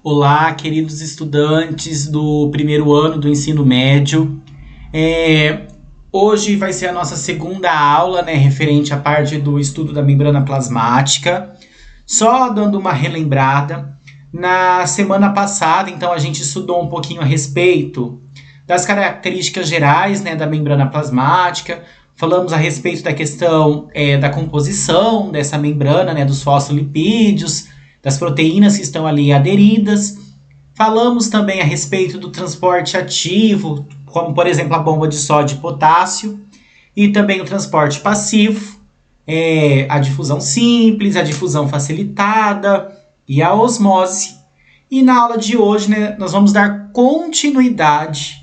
Olá, queridos estudantes do primeiro ano do ensino médio. Hoje vai ser a nossa segunda aula, referente à parte do estudo da membrana plasmática. Só dando uma relembrada, na semana passada, então, a gente estudou um pouquinho a respeito das características gerais, da membrana plasmática. Falamos a respeito da questão da composição dessa membrana, dos fosfolipídios, das proteínas que estão ali aderidas. Falamos também a respeito do transporte ativo, como por exemplo a bomba de sódio e potássio, e também o transporte passivo, a difusão simples, a difusão facilitada e a osmose. E na aula de hoje, nós vamos dar continuidade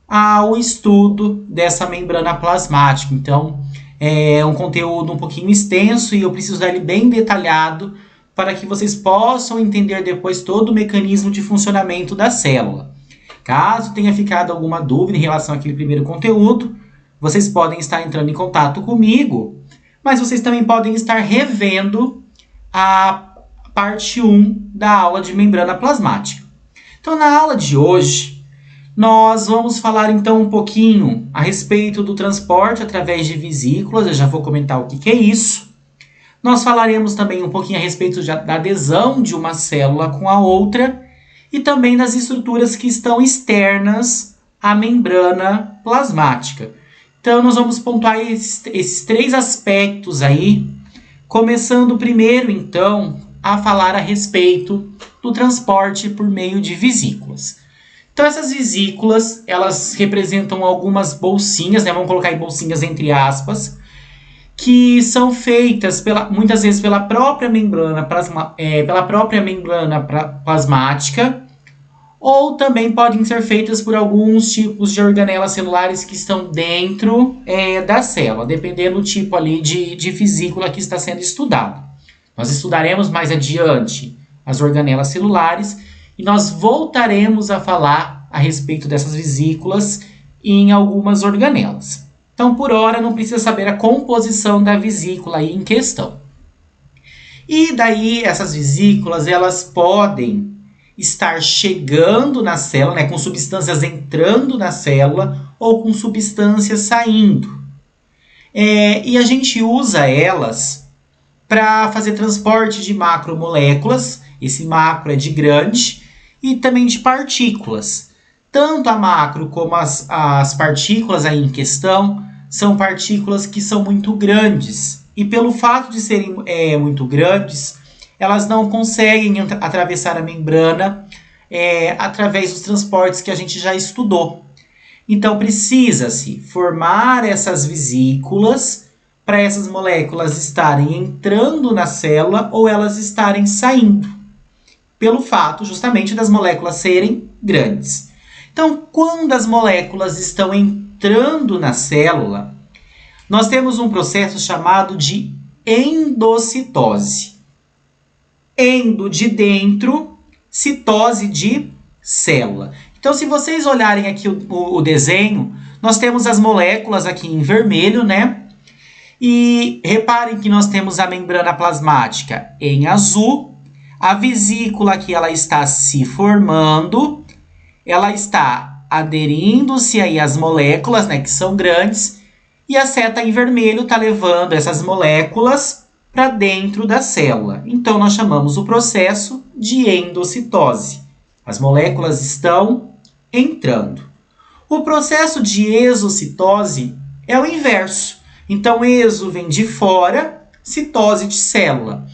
ao estudo dessa membrana plasmática. Então, é um conteúdo um pouquinho extenso e eu preciso dar ele bem detalhado para que vocês possam entender depois todo o mecanismo de funcionamento da célula. Caso tenha ficado alguma dúvida em relação àquele primeiro conteúdo, vocês podem estar entrando em contato comigo, mas vocês também podem estar revendo a parte 1 da aula de membrana plasmática. Então, na aula de hoje, nós vamos falar então um pouquinho a respeito do transporte através de vesículas. Eu já vou comentar o que é isso. Nós falaremos também um pouquinho a respeito da adesão de uma célula com a outra e também das estruturas que estão externas à membrana plasmática. Então, nós vamos pontuar esses três aspectos aí, começando primeiro, então, a falar a respeito do transporte por meio de vesículas. Então, essas vesículas, elas representam algumas bolsinhas, vamos colocar aí bolsinhas entre aspas, que são feitas muitas vezes pela própria membrana plasmática, ou também podem ser feitas por alguns tipos de organelas celulares que estão dentro da célula, dependendo do tipo ali de vesícula que está sendo estudado. Nós estudaremos mais adiante as organelas celulares e nós voltaremos a falar a respeito dessas vesículas em algumas organelas. Então, por hora, não precisa saber a composição da vesícula aí em questão. E daí, essas vesículas, elas podem estar chegando na célula, com substâncias entrando na célula ou com substâncias saindo. E a gente usa elas para fazer transporte de macromoléculas, esse macro é de grande, e também de partículas. Tanto a macro como as partículas aí em questão são partículas que são muito grandes. E pelo fato de serem muito grandes, elas não conseguem atravessar a membrana através dos transportes que a gente já estudou. Então, precisa-se formar essas vesículas para essas moléculas estarem entrando na célula ou elas estarem saindo, pelo fato justamente das moléculas serem grandes. Então, quando as moléculas estão entrando na célula, nós temos um processo chamado de endocitose. Endo de dentro, citose de célula. Então, se vocês olharem aqui o desenho, nós temos as moléculas aqui em vermelho, E reparem que nós temos a membrana plasmática em azul. A vesícula aqui, ela está se formando. Ela está aderindo-se aí às moléculas, que são grandes, e a seta em vermelho está levando essas moléculas para dentro da célula. Então, nós chamamos o processo de endocitose. As moléculas estão entrando. O processo de exocitose é o inverso. Então, exo vem de fora, citose de célula.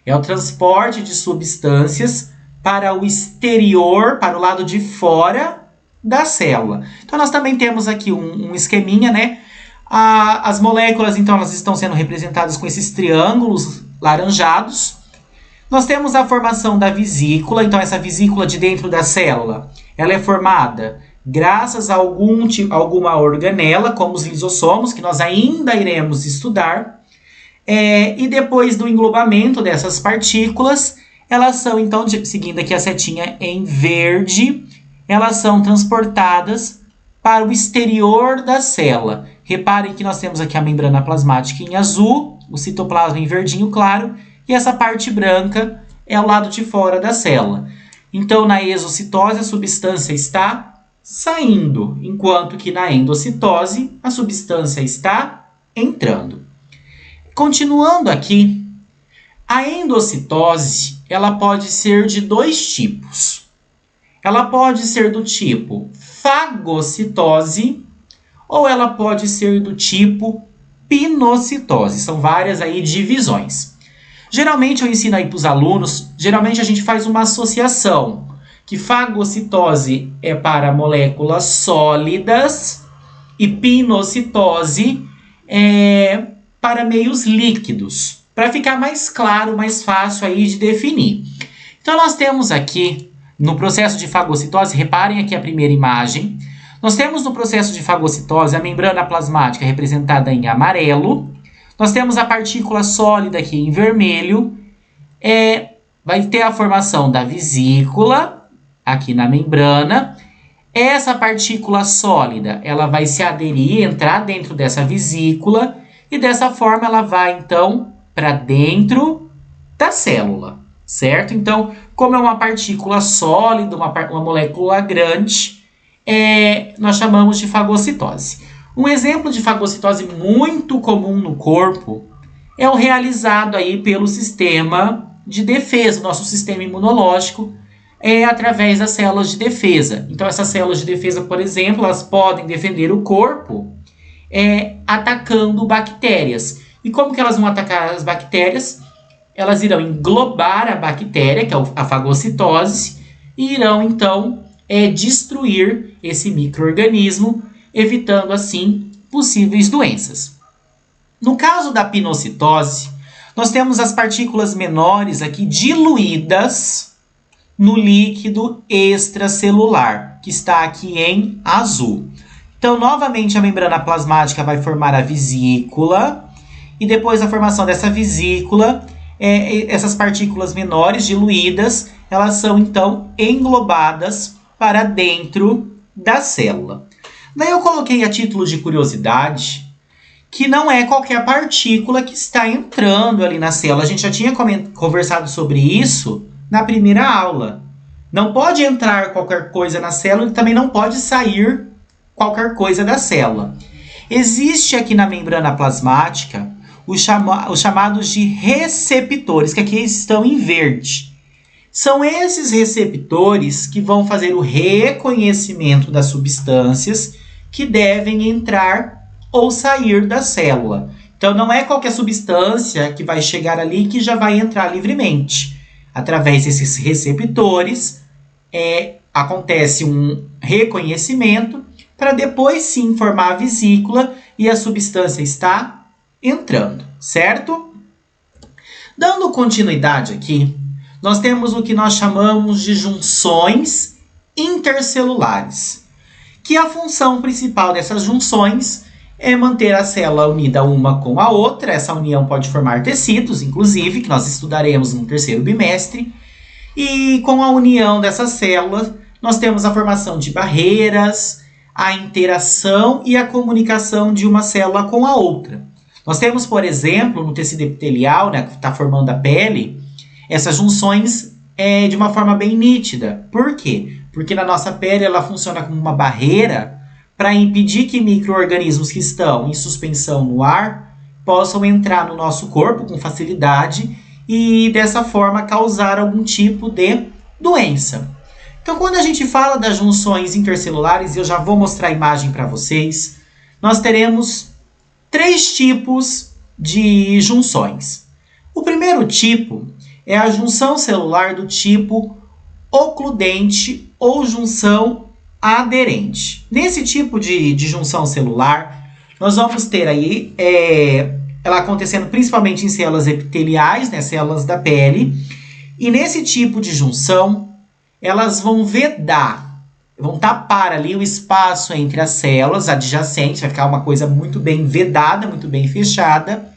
É o transporte de substâncias para o exterior, para o lado de fora da célula. Então, nós também temos aqui um esqueminha, As moléculas, então, elas estão sendo representadas com esses triângulos laranjados. Nós temos a formação da vesícula. Então, essa vesícula de dentro da célula, ela é formada graças a alguma organela, como os lisossomos, que nós ainda iremos estudar. E depois do englobamento dessas partículas, elas são, então, seguindo aqui a setinha em verde, elas são transportadas para o exterior da célula. Reparem que nós temos aqui a membrana plasmática em azul, o citoplasma em verdinho claro, e essa parte branca é o lado de fora da célula. Então, na exocitose, a substância está saindo, enquanto que na endocitose, a substância está entrando. Continuando aqui, a endocitose, ela pode ser de dois tipos. Ela pode ser do tipo fagocitose ou ela pode ser do tipo pinocitose. São várias aí divisões. Geralmente eu ensino aí para os alunos, geralmente a gente faz uma associação, que fagocitose é para moléculas sólidas e pinocitose é para meios líquidos, para ficar mais claro, mais fácil aí de definir. Então nós temos aqui no processo de fagocitose, reparem aqui a primeira imagem, nós temos no processo de fagocitose a membrana plasmática representada em amarelo, nós temos a partícula sólida aqui em vermelho, vai ter a formação da vesícula aqui na membrana. Essa partícula sólida, ela vai se aderir, entrar dentro dessa vesícula e dessa forma ela vai então para dentro da célula, certo? Então, como é uma partícula sólida, uma molécula grande, nós chamamos de fagocitose. Um exemplo de fagocitose muito comum no corpo é o realizado aí pelo sistema de defesa, nosso sistema imunológico, através das células de defesa. Então, essas células de defesa, por exemplo, elas podem defender o corpo atacando bactérias. E como que elas vão atacar as bactérias? Elas irão englobar a bactéria, que é a fagocitose, e irão, então, destruir esse micro-organismo, evitando, assim, possíveis doenças. No caso da pinocitose, nós temos as partículas menores aqui diluídas no líquido extracelular, que está aqui em azul. Então, novamente, a membrana plasmática vai formar a vesícula, e depois da formação dessa vesícula, essas partículas menores diluídas, elas são, então, englobadas para dentro da célula. Daí eu coloquei a título de curiosidade que não é qualquer partícula que está entrando ali na célula. A gente já tinha conversado sobre isso na primeira aula. Não pode entrar qualquer coisa na célula e também não pode sair qualquer coisa da célula. Existe aqui na membrana plasmática os chamados de receptores, que aqui estão em verde. São esses receptores que vão fazer o reconhecimento das substâncias que devem entrar ou sair da célula. Então, não é qualquer substância que vai chegar ali que já vai entrar livremente. Através desses receptores, acontece um reconhecimento para depois sim formar a vesícula e a substância está entrando, certo? Dando continuidade aqui, nós temos o que nós chamamos de junções intercelulares, que a função principal dessas junções é manter a célula unida uma com a outra. Essa união pode formar tecidos, inclusive, que nós estudaremos no terceiro bimestre. E com a união dessas células, nós temos a formação de barreiras, a interação e a comunicação de uma célula com a outra. Nós temos, por exemplo, no tecido epitelial, né, que está formando a pele, essas junções de uma forma bem nítida. Por quê? Porque na nossa pele ela funciona como uma barreira para impedir que micro-organismos que estão em suspensão no ar possam entrar no nosso corpo com facilidade e dessa forma causar algum tipo de doença. Então, quando a gente fala das junções intercelulares, eu já vou mostrar a imagem para vocês, nós teremos 3 tipos de junções. O primeiro tipo é a junção celular do tipo ocludente ou junção aderente. Nesse tipo de junção celular, nós vamos ter aí ela acontecendo principalmente em células epiteliais, né, células da pele, e nesse tipo de junção, elas vão vedar, vão tapar ali o espaço entre as células adjacentes, vai ficar uma coisa muito bem vedada, muito bem fechada,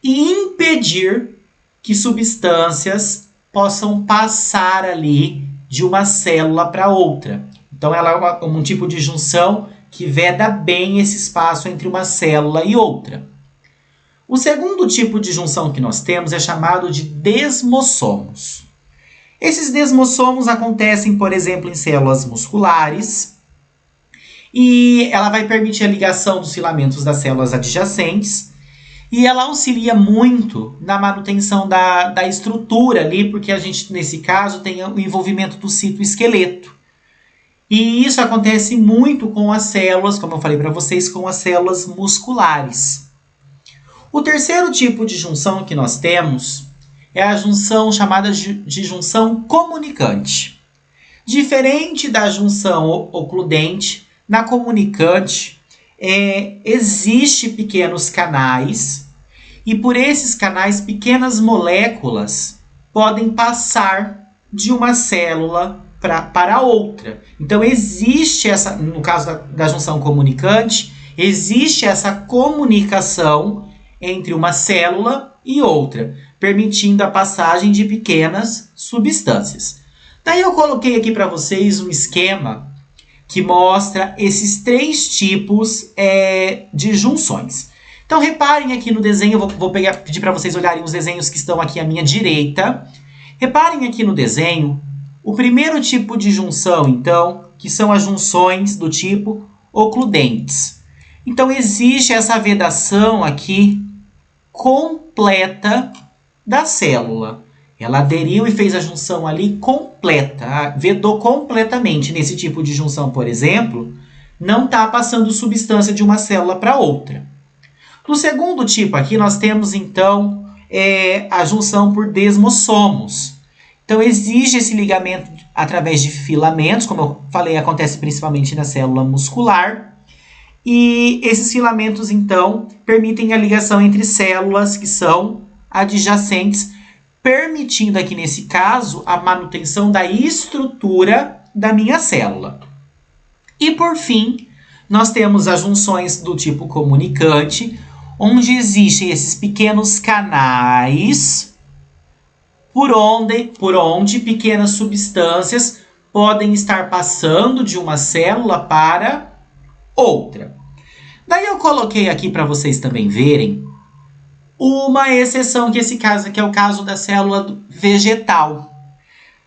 e impedir que substâncias possam passar ali de uma célula para outra. Então, ela é um tipo de junção que veda bem esse espaço entre uma célula e outra. O segundo tipo de junção que nós temos é chamado de desmossomos. Esses desmossomos acontecem, por exemplo, em células musculares, e ela vai permitir a ligação dos filamentos das células adjacentes, e ela auxilia muito na manutenção da estrutura ali, porque a gente, nesse caso, tem o envolvimento do citoesqueleto. E isso acontece muito com as células, como eu falei para vocês, com as células musculares. O terceiro tipo de junção que nós temos é a junção chamada de junção comunicante. Diferente da junção ocludente, na comunicante existe pequenos canais e por esses canais pequenas moléculas podem passar de uma célula para outra. Então existe essa, no caso da junção comunicante, existe essa comunicação entre uma célula e outra, permitindo a passagem de pequenas substâncias. Daí eu coloquei aqui para vocês um esquema que mostra esses três tipos de junções. Então reparem aqui no desenho, eu vou pedir para vocês olharem os desenhos que estão aqui à minha direita. Reparem aqui no desenho, o primeiro tipo de junção, então, que são as junções do tipo ocludentes. Então existe essa vedação aqui completa da célula. Ela aderiu e fez a junção ali completa, vedou completamente. Nesse tipo de junção, por exemplo, não está passando substância de uma célula para outra. No segundo tipo aqui, nós temos então a junção por desmossomos. Então existe esse ligamento através de filamentos, como eu falei, acontece principalmente na célula muscular. E esses filamentos, então, permitem a ligação entre células que são adjacentes, permitindo aqui, nesse caso, a manutenção da estrutura da minha célula. E, por fim, nós temos as junções do tipo comunicante, onde existem esses pequenos canais por onde pequenas substâncias podem estar passando de uma célula para outra. Daí eu coloquei aqui para vocês também verem uma exceção, que é o caso da célula vegetal.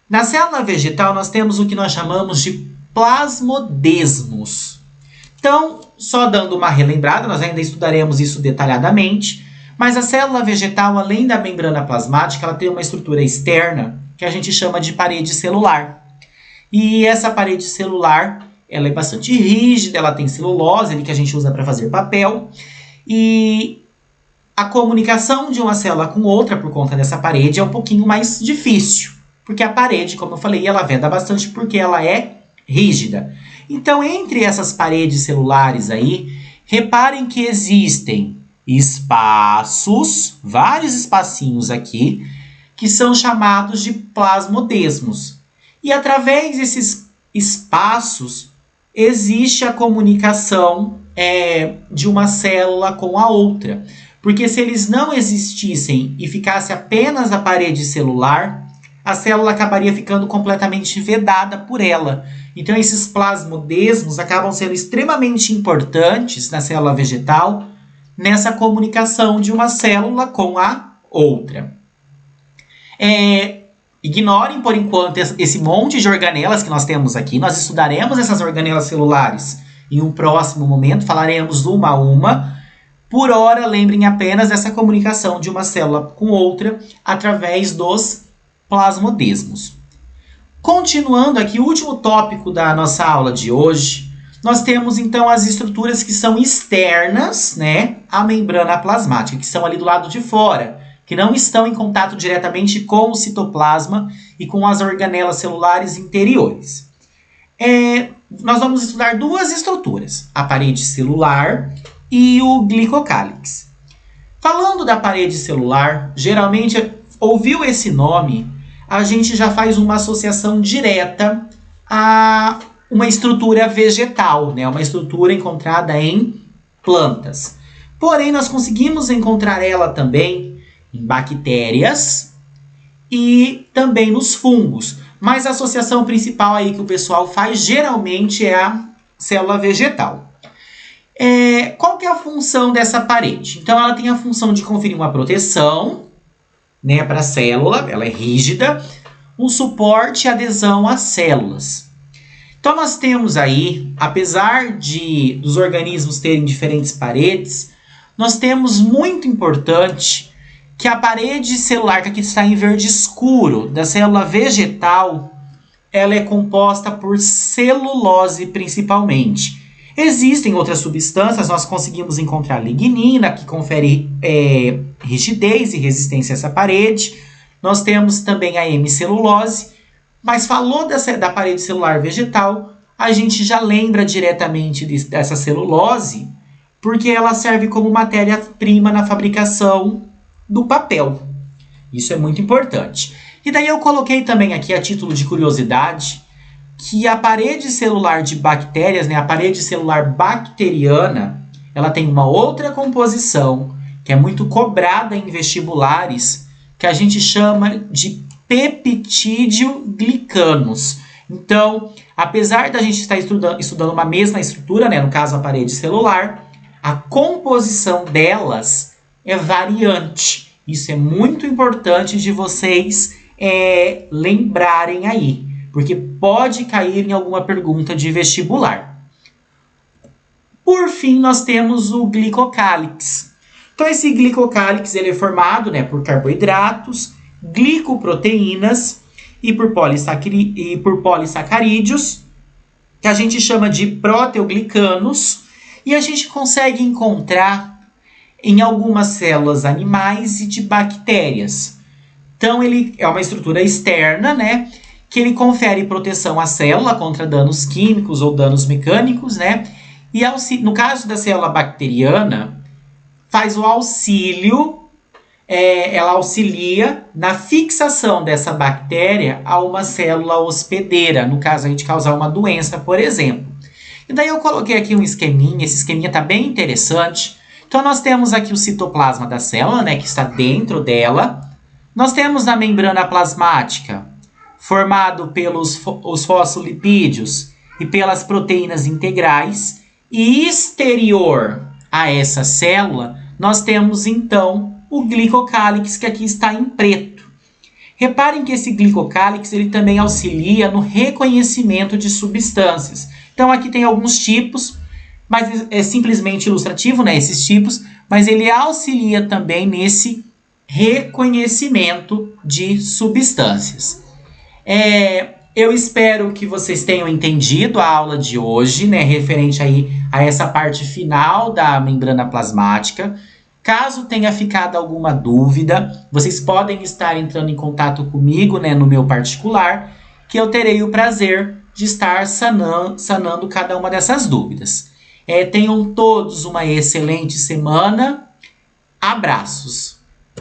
Na célula vegetal, nós temos o que nós chamamos de plasmodesmos. Então, só dando uma relembrada, nós ainda estudaremos isso detalhadamente, mas a célula vegetal, além da membrana plasmática, ela tem uma estrutura externa que a gente chama de parede celular. E essa parede celular, ela é bastante rígida, ela tem celulose ali que a gente usa para fazer papel, e a comunicação de uma célula com outra por conta dessa parede é um pouquinho mais difícil, porque a parede, como eu falei, ela veda bastante porque ela é rígida. Então, entre essas paredes celulares aí, reparem que existem espaços, vários espacinhos aqui, que são chamados de plasmodesmos. E através desses espaços, existe a comunicação de uma célula com a outra. Porque se eles não existissem e ficasse apenas a parede celular, a célula acabaria ficando completamente vedada por ela. Então esses plasmodesmos acabam sendo extremamente importantes na célula vegetal, nessa comunicação de uma célula com a outra. Ignorem, por enquanto, esse monte de organelas que nós temos aqui. Nós estudaremos essas organelas celulares em um próximo momento, falaremos uma a uma. Por ora, lembrem apenas dessa comunicação de uma célula com outra através dos plasmodesmos. Continuando aqui, o último tópico da nossa aula de hoje, nós temos então as estruturas que são externas, né, à membrana plasmática, que são ali do lado de fora, que não estão em contato diretamente com o citoplasma e com as organelas celulares interiores. Nós vamos estudar duas estruturas, a parede celular e o glicocálix. Falando da parede celular, geralmente, ouviu esse nome, a gente já faz uma associação direta a uma estrutura vegetal, né? Uma estrutura encontrada em plantas. Porém, nós conseguimos encontrar ela também em bactérias e também nos fungos. Mas a associação principal aí que o pessoal faz geralmente é a célula vegetal. Qual que é a função dessa parede? Então, ela tem a função de conferir uma proteção, né, para a célula, ela é rígida. um suporte e adesão às células. Então nós temos aí, apesar dos organismos terem diferentes paredes, nós temos muito importante que a parede celular, que aqui está em verde escuro, da célula vegetal, ela é composta por celulose principalmente. Existem outras substâncias, nós conseguimos encontrar lignina, que confere rigidez e resistência a essa parede. Nós temos também a hemicelulose, mas falou da parede celular vegetal, a gente já lembra diretamente dessa celulose, porque ela serve como matéria-prima na fabricação do papel. Isso é muito importante. E daí eu coloquei também aqui, a título de curiosidade, que a parede celular de bactérias, né, a parede celular bacteriana, ela tem uma outra composição, que é muito cobrada em vestibulares, que a gente chama de peptídeo glicanos. Então, apesar da gente estar estudando uma mesma estrutura, né, no caso a parede celular, a composição delas é variante. Isso é muito importante de vocês lembrarem aí, porque pode cair em alguma pergunta de vestibular. Por fim, nós temos o glicocálix. Então, esse glicocálix ele é formado, né, por carboidratos, glicoproteínas e por polissacarídeos, que a gente chama de proteoglicanos, e a gente consegue encontrar em algumas células animais e de bactérias. Então, ele é uma estrutura externa, né, que ele confere proteção à célula contra danos químicos ou danos mecânicos, né, e no caso da célula bacteriana, faz o auxílio, ela auxilia na fixação dessa bactéria a uma célula hospedeira, no caso a gente causar uma doença, por exemplo. E daí eu coloquei aqui um esqueminha, esse esqueminha está bem interessante. Então nós temos aqui o citoplasma da célula, né, que está dentro dela. Nós temos na membrana plasmática, formado pelos os fosfolipídios e pelas proteínas integrais, e exterior a essa célula, nós temos então o glicocálix, que aqui está em preto. Reparem que esse glicocálix ele também auxilia no reconhecimento de substâncias. Então aqui tem alguns tipos, mas é simplesmente ilustrativo, né, esses tipos, mas ele auxilia também nesse reconhecimento de substâncias. Eu espero que vocês tenham entendido a aula de hoje, né, referente aí a essa parte final da membrana plasmática. Caso tenha ficado alguma dúvida, vocês podem estar entrando em contato comigo, né, no meu particular, que eu terei o prazer de estar sanando cada uma dessas dúvidas. Tenham todos uma excelente semana. Abraços!